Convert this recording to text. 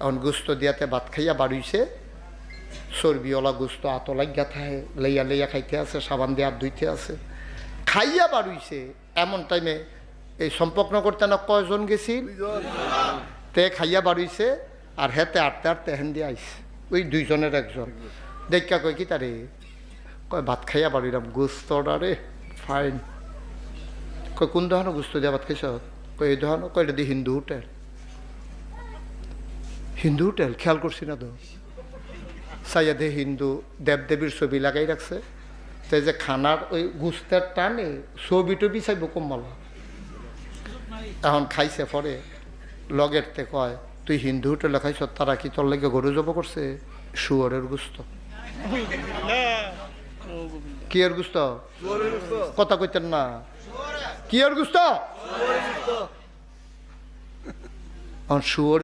এখন গুস্ত দিয়াতে ভাত খাইয়া বাড়িছে, চর্বিওয়ালা গুস্ত আত লাগিয়া থাকে, লইয়া লইয়া খাইতে আছে, সাবান দিয়ে হাত ধুইতে আছে, খাইয়া বাড়িছে। এমন টাইমে এই সম্পর্ক করতে না কয়জন গেছিল, তে খাইয়া বাড়িছে, আর হেতে আটতে আটতে হেন দিয়ে আইসে, ওই দুইজনের একজন দেখা কয় কি তারে, কয় ভাত খাইয়া বাড়িলাম, গুস্তটা রে ফাইন। কয় কোন দোকানো গুস্ত দিয়া ভাত খাইছ? কয় এই দোকানো। কয় এটা দিয়ে হিন্দু হোটেল। হিন্দু হোটেল খেয়াল করছি না তো, সাইয়াদে হিন্দু দেবদেবীর ছবি লাগাই রাখছে, তাই যে খানার ওই গুস্তের টানে ছবি টবি চাইব কম্মালা। এখন খাইছে পরে লগের তে কয় তুই হিন্দু হোটেলে খাইছ, তারা কি তোর লাগে গরু জব করছে? শুয়োরের গুস্ত। কি এর গুস্ত? কথা কইতেন না, কি এর গুস্ত? শুয়োর